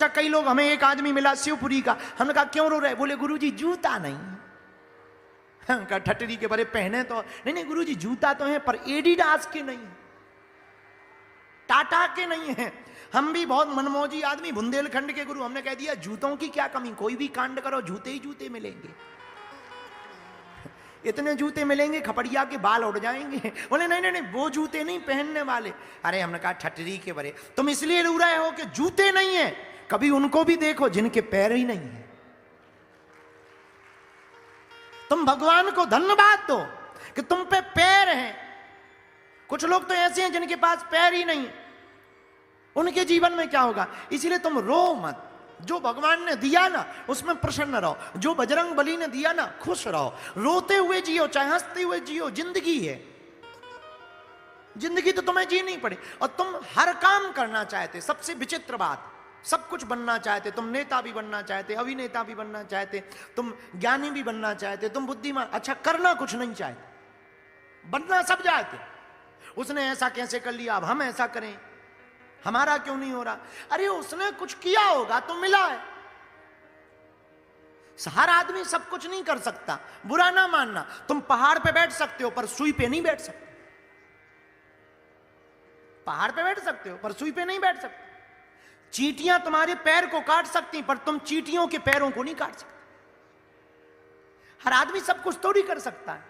अच्छा, कई लोग, हमें एक आदमी मिला शिवपुरी का, हमने कहा क्यों रो रहे? बोले गुरुजी जूता नहीं। हमने कहा ठटरी के बड़े पहने तो नहीं गुरुजी जूता तो है पर एडिडास के नहीं, टाटा के नहीं है। हम भी बहुत मनमौजी आदमी, बुंदेलखंड के गुरु, हमने कह दिया जूतों की क्या कमी, कोई भी कांड करो जूते ही जूते मिलेंगे, इतने जूते मिलेंगे खपड़िया के बाल उड़ जाएंगे। बोले नहीं नहीं नहीं वो जूते नहीं पहनने वाले। अरे हमने कहा ठटरी के बड़े, तुम इसलिए रो रहे हो कि जूते नहीं है, कभी उनको भी देखो जिनके पैर ही नहीं है। तुम भगवान को धन्यवाद दो कि तुम पे पैर हैं। कुछ लोग तो ऐसे हैं जिनके पास पैर ही नहीं, उनके जीवन में क्या होगा? इसलिए तुम रो मत, जो भगवान ने दिया ना उसमें प्रसन्न रहो, जो बजरंग बली ने दिया ना खुश रहो, रोते हुए जियो चाहे हंसते हुए जियो, जिंदगी है, जिंदगी तो तुम्हें जीनी पड़े। और तुम हर काम करना चाहते, सबसे विचित्र बात, सब कुछ बनना चाहते, तुम नेता भी बनना चाहते, अभिनेता भी बनना चाहते, तुम ज्ञानी भी बनना चाहते, तुम बुद्धिमान, अच्छा करना कुछ नहीं चाहते, बनना सब चाहते। उसने ऐसा कैसे कर लिया, अब हम ऐसा करें, हमारा क्यों नहीं हो रहा? अरे उसने कुछ किया होगा तो मिला है। हर आदमी सब कुछ नहीं कर सकता, बुरा ना मानना। तुम पहाड़ पे बैठ सकते हो पर सुई पे नहीं बैठ सकते, पहाड़ पे बैठ सकते हो पर सुई पे नहीं बैठ सकते। चींटियां तुम्हारे पैर को काट सकती पर तुम चींटियों के पैरों को नहीं काट सकते। हर आदमी सब कुछ थोड़ी कर सकता है।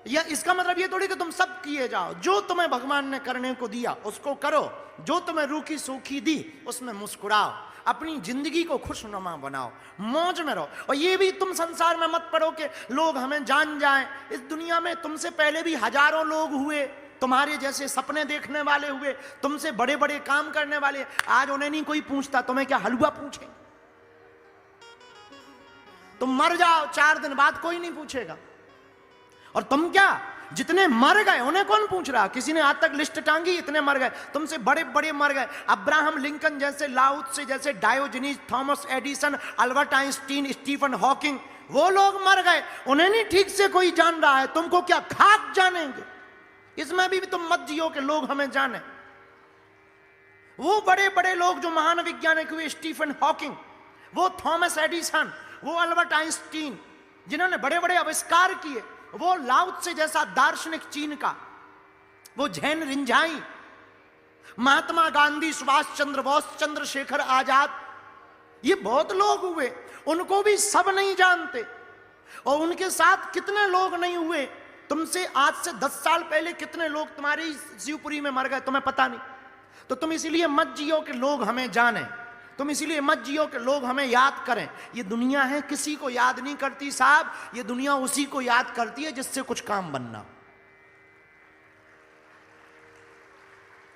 या इसका मतलब ये थोड़ी कि तुम सब किए जाओ। जो तुम्हें भगवान ने करने को दिया उसको करो, जो तुम्हें रूखी सूखी दी उसमें मुस्कुराओ, अपनी जिंदगी को खुशनुमा बनाओ, मौज में रहो। और ये भी तुम संसार में मत पड़ो कि लोग हमें जान जाएं। इस दुनिया में तुमसे पहले भी हजारों लोग हुए, तुम्हारे जैसे सपने देखने वाले हुए, तुमसे बड़े बड़े काम करने वाले। आज उन्हें नहीं कोई पूछता, तुम्हें क्या हलवा पूछे? तुम मर जाओ 4 दिन बाद कोई नहीं पूछेगा। और तुम क्या, जितने मर गए उन्हें कौन पूछ रहा? किसी ने आज तक लिस्ट टांगी? इतने मर गए, तुमसे बड़े बड़े मर गए, अब्राहम लिंकन जैसे, लाओ त्से जैसे, Diogenes, Thomas Edison, Albert Einstein, Stephen Hawking, वो लोग मर गए, उन्हें नहीं ठीक से कोई जान रहा है। तुमको क्या खाक जानेंगे? इसमें भी तुम मत जियो कि लोग हमें जाने। वो बड़े बड़े लोग जो महान वैज्ञानिक हुए, स्टीफन हॉकिंग, वो थॉमस एडिसन, वो अल्बर्ट आइंस्टीन, जिन्होंने बड़े बड़े आविष्कार किए, वो लाओ त्से जैसा दार्शनिक चीन का, वो झेन रिंझाई, महात्मा गांधी, सुभाष चंद्र बोस, चंद्रशेखर आजाद, ये बहुत लोग हुए, उनको भी सब नहीं जानते। और उनके साथ कितने लोग नहीं हुए? तुमसे आज से 10 साल पहले कितने लोग तुम्हारी शिवपुरी में मर गए, तुम्हें पता नहीं। तो तुम इसीलिए मत जियो कि लोग हमें जाने, तुम इसीलिए मत जियो कि लोग हमें याद करें। ये दुनिया है किसी को याद नहीं करती साहब, ये दुनिया उसी को याद करती है जिससे कुछ काम बनना,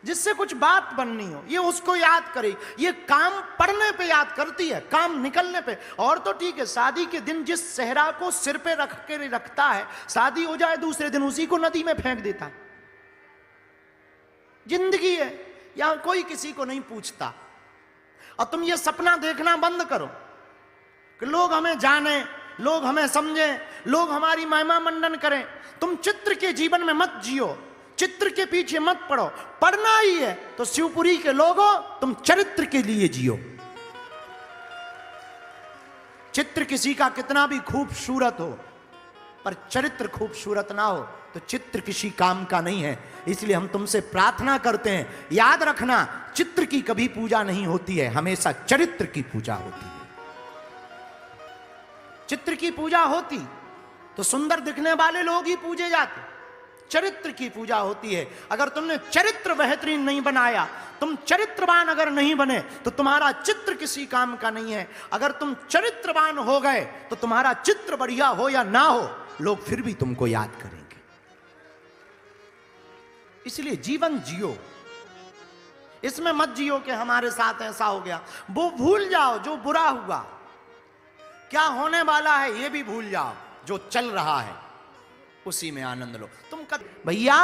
जिससे कुछ बात बननी हो, ये उसको याद करे। ये काम पड़ने पे याद करती है, काम निकलने पे। और तो ठीक है, शादी के दिन जिस सेहरा को सिर पे रख के रखता है, शादी हो जाए दूसरे दिन उसी को नदी में फेंक देता है। जिंदगी है, यहां कोई किसी को नहीं पूछता। और तुम ये सपना देखना बंद करो कि लोग हमें जाने, लोग हमें समझें, लोग हमारी महिमा मंडन करें। तुम चित्र के जीवन में मत जियो, चित्र के पीछे मत पड़ो। पढ़ना ही है तो शिवपुरी के लोगों तुम चरित्र के लिए जियो। चित्र किसी का कितना भी खूबसूरत हो, पर चरित्र खूबसूरत ना हो तो चित्र किसी काम का नहीं है। इसलिए हम तुमसे प्रार्थना करते हैं, याद रखना, चित्र की कभी पूजा नहीं होती है, हमेशा चरित्र की पूजा होती है। चित्र की पूजा होती तो सुंदर दिखने वाले लोग ही पूजे जाते, चरित्र की पूजा होती है। अगर तुमने चरित्र बेहतरीन नहीं बनाया, तुम चरित्रवान अगर नहीं बने, तो तुम्हारा चित्र किसी काम का नहीं है। अगर तुम चरित्रवान हो गए तो तुम्हारा चित्र बढ़िया हो या ना हो, लोग फिर भी तुमको याद करेंगे। इसलिए जीवन जियो, इसमें मत जियो कि हमारे साथ ऐसा हो गया। वो भूल जाओ जो बुरा हुआ, क्या होने वाला है ये भी भूल जाओ, जो चल रहा है उसी में आनंद लो। तुम भैया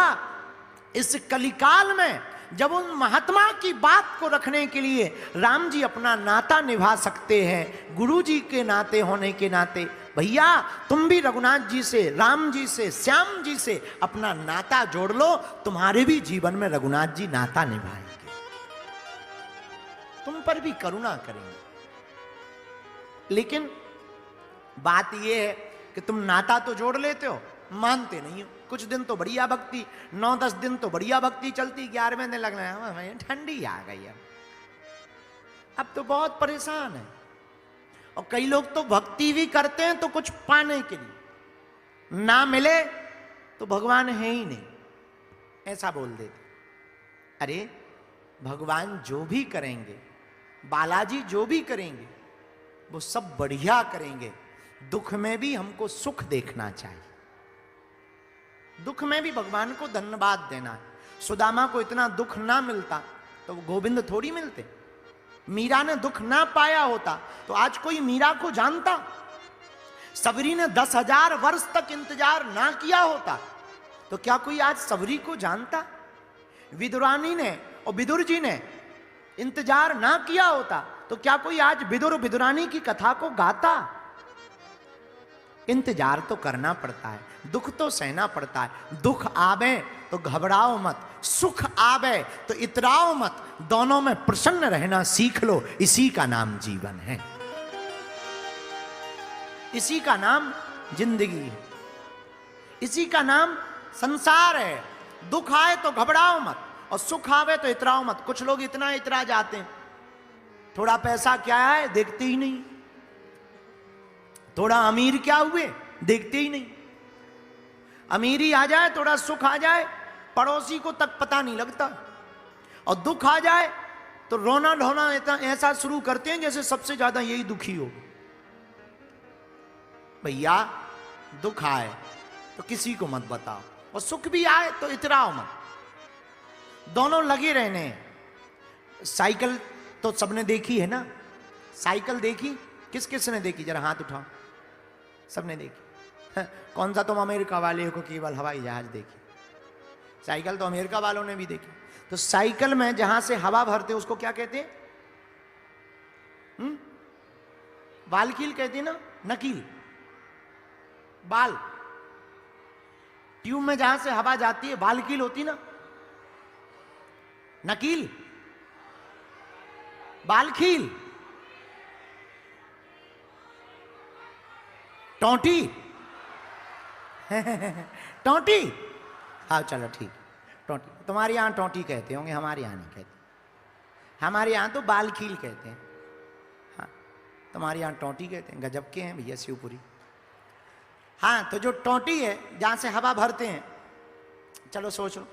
इस कलिकाल में जब उन महात्मा की बात को रखने के लिए राम जी अपना नाता निभा सकते हैं, गुरु जी के नाते होने के नाते, भैया तुम भी रघुनाथ जी से, राम जी से, श्याम जी से अपना नाता जोड़ लो, तुम्हारे भी जीवन में रघुनाथ जी नाता निभाएंगे। तुम पर पर भी करुणा करेंगे। लेकिन बात यह है कि तुम नाता तो जोड़ लेते हो, मानते नहीं हो। कुछ दिन तो बढ़िया भक्ति, 9-10 दिन तो बढ़िया भक्ति चलती, 11वें दिन लगना है ठंडी आ गई, अब तो बहुत परेशान है। और कई लोग तो भक्ति भी करते हैं तो कुछ पाने के लिए, ना मिले तो भगवान है ही नहीं, ऐसा बोल देते। अरे भगवान जो भी करेंगे, बालाजी जो भी करेंगे, वो सब बढ़िया करेंगे। दुख में भी हमको सुख देखना चाहिए, दुख में भी भगवान को धन्यवाद देना है। सुदामा को इतना दुख ना मिलता तो वो गोविंद थोड़ी मिलते। मीरा ने दुख ना पाया होता तो आज कोई मीरा को जानता। सबरी ने 10,000 वर्ष तक इंतजार ना किया होता तो क्या कोई आज सबरी को जानता। विदुरानी ने और विदुर जी ने इंतजार ना किया होता तो क्या कोई आज विदुर विदुरानी की कथा को गाता। इंतजार तो करना पड़ता है, दुख तो सहना पड़ता है। दुख आवे तो घबराओ मत, सुख आवे तो इतराओ मत, दोनों में प्रसन्न रहना सीख लो। इसी का नाम जीवन है, इसी का नाम जिंदगी है, इसी का नाम संसार है। दुख आए तो घबराओ मत और सुख आवे तो इतराओ मत। कुछ लोग इतना इतरा जाते हैं, थोड़ा पैसा क्या है देखते ही नहीं, थोड़ा अमीर क्या हुए देखते ही नहीं। अमीरी आ जाए, थोड़ा सुख आ जाए, पड़ोसी को तक पता नहीं लगता। और दुख आ जाए तो रोना ढोना ऐसा शुरू करते हैं जैसे सबसे ज्यादा यही दुखी हो। भैया दुख आए तो किसी को मत बताओ और सुख भी आए तो इतराओ मत, दोनों लगे रहने हैं। साइकिल तो सबने देखी है ना, साइकिल देखी? किस किस ने देखी, जरा हाथ उठाओ। सबने देखी। कौन सा तुम अमेरिका वाले हो केवल हवाई जहाज देखी, साइकिल तो अमेरिका वालों ने भी देखी। तो साइकिल में जहां से हवा भरते हैं उसको क्या कहते हैं? बालकील कहते हैं ना, नकील, बाल। ट्यूब में जहां से हवा जाती है बालकील होती ना, नकील, बालखील, टोंटी टोंटी। हाँ चलो ठीक, टोंटी। तुम्हारे यहां टोंटी कहते होंगे, हमारे यहां नहीं कहते। हमारे यहां तो बालखील कहते हैं, हाँ तुम्हारे यहां टोंटी कहते हैं। गजब के हैं भैया शिवपुरी। हाँ तो जो टोंटी है जहां से हवा भरते हैं, चलो सोच लो।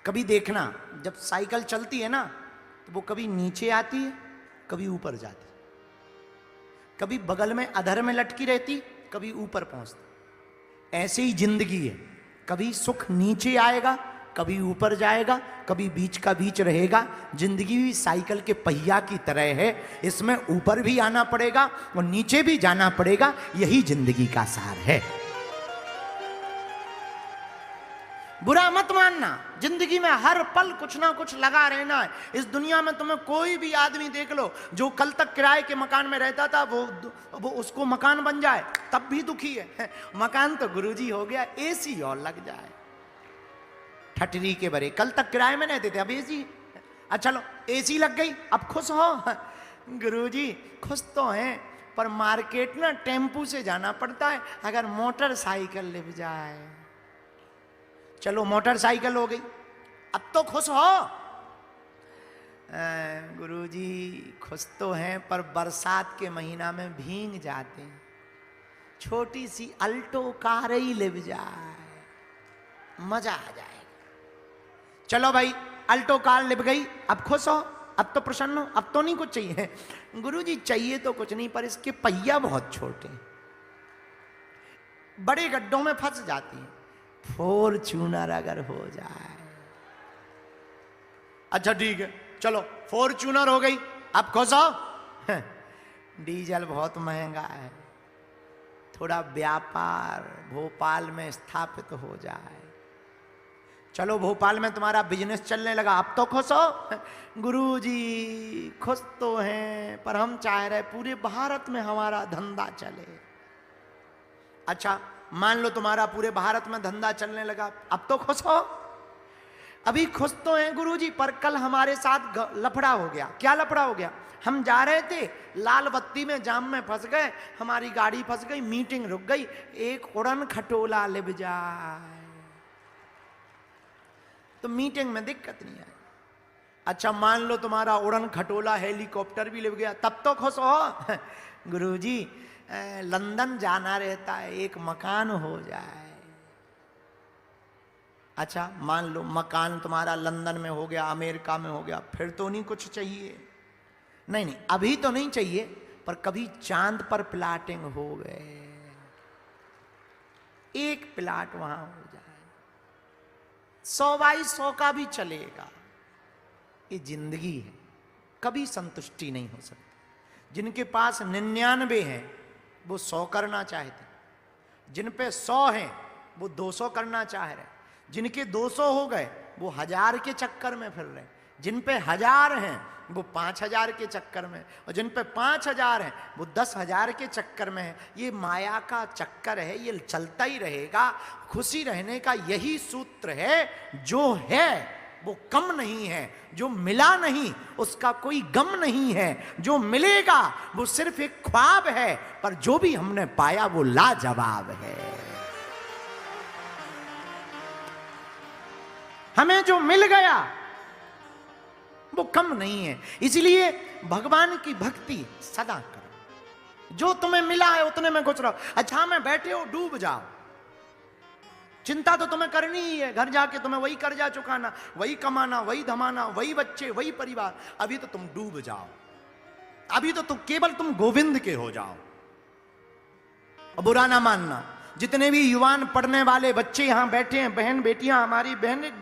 कभी देखना जब साइकिल चलती है ना तो वो कभी नीचे आती है, कभी ऊपर जाती, कभी बगल में अधर में लटकी रहती, कभी ऊपर पहुंचती। ऐसे ही जिंदगी है, कभी सुख नीचे आएगा, कभी ऊपर जाएगा, कभी बीच का बीच रहेगा। जिंदगी भी साइकिल के पहिया की तरह है, इसमें ऊपर भी आना पड़ेगा और नीचे भी जाना पड़ेगा। यही जिंदगी का सार है। बुरा मत मानना, जिंदगी में हर पल कुछ ना कुछ लगा रहना है। इस दुनिया में तुम्हें कोई भी आदमी देख लो जो कल तक किराए के मकान में रहता था, वो उसको मकान बन जाए तब भी दुखी है। मकान तो गुरुजी हो गया, एसी और लग जाए, ठटरी के बरे। कल तक किराए में रहते थे, अब एसी। अच्छा लो एसी लग गई, अब खुश हो? गुरुजी खुश तो हैं, पर मार्केट ना टेम्पू से जाना पड़ता है, अगर मोटरसाइकिल ले जाए। चलो मोटरसाइकिल हो गई, अब तो खुश हो? गुरुजी खुश तो हैं, पर बरसात के महीना में भीग जाते हैं। छोटी सी अल्टो कार ही ले जाए, मजा आ जाएगा। चलो भाई अल्टो कार लिप गई, अब खुश हो? अब तो प्रसन्न हो? अब तो नहीं कुछ चाहिए? गुरुजी चाहिए तो कुछ नहीं, पर इसके पहिया बहुत छोटे, बड़े गड्ढों में फंस जाती है। फॉर्च्यूनर अगर हो जाए। अच्छा ठीक है, चलो फॉर्च्यूनर हो गई, अब खुश हो? डीजल बहुत महंगा है, थोड़ा व्यापार भोपाल में स्थापित हो जाए। चलो भोपाल में तुम्हारा बिजनेस चलने लगा, अब तो खुश हो? गुरुजी खुश तो हैं, पर हम चाह रहे पूरे भारत में हमारा धंधा चले। अच्छा मान लो तुम्हारा पूरे भारत में धंधा चलने लगा, अब तो खुश हो? अभी खुश तो हैं गुरुजी, पर कल हमारे साथ लफड़ा हो गया। क्या लफड़ा हो गया? हम जा रहे थे, लाल बत्ती में जाम में फंस गए, हमारी गाड़ी फंस गई, मीटिंग रुक गई, एक उड़न खटोला लिप जाए तो मीटिंग में दिक्कत नहीं आई। अच्छा मान लो तुम्हारा उड़न खटोला हेलीकॉप्टर भी लिप गया, तब तो खुश हो। गुरुजी लंदन जाना रहता है, एक मकान हो जाए। अच्छा मान लो मकान तुम्हारा लंदन में हो गया, अमेरिका में हो गया, फिर तो नहीं कुछ चाहिए? नहीं नहीं, अभी तो नहीं चाहिए, पर कभी चांद पर प्लाटिंग हो गए, एक प्लाट वहां हो जाए, 100 बाई 100 का भी चलेगा। ये जिंदगी है, कभी संतुष्टि नहीं हो सकती। जिनके पास 99 है वो 100 करना चाहते, जिन पे 100 है वो 200 करना चाह रहे, जिनके 200 हो गए वो 1000 के चक्कर में फिर रहे, जिन पे 1000 हैं वो 5000 के चक्कर में, और जिन पे 5000 हैं वो 10,000 के चक्कर में है। ये माया का चक्कर है, ये चलता ही रहेगा। खुशी रहने का यही सूत्र है, जो है वो कम नहीं है, जो मिला नहीं उसका कोई गम नहीं है, जो मिलेगा वो सिर्फ एक ख्वाब है, पर जो भी हमने पाया वो लाजवाब है। हमें जो मिल गया वो कम नहीं है, इसलिए भगवान की भक्ति सदा करो। जो तुम्हें मिला है उतने में खुश रहो। अच्छा में बैठे हो, डूब जाओ, चिंता तो तुम्हें करनी ही है। घर जाके तुम्हें वही कर्जा चुकाना, वही कमाना, वही धमाना, वही बच्चे, वही परिवार। अभी तो तुम डूब जाओ, अभी तो केवल तुम गोविंद के हो जाओ। और बुरा ना मानना, जितने भी युवान पढ़ने वाले बच्चे यहां बैठे हैं, बहन बेटियां, हमारी बहन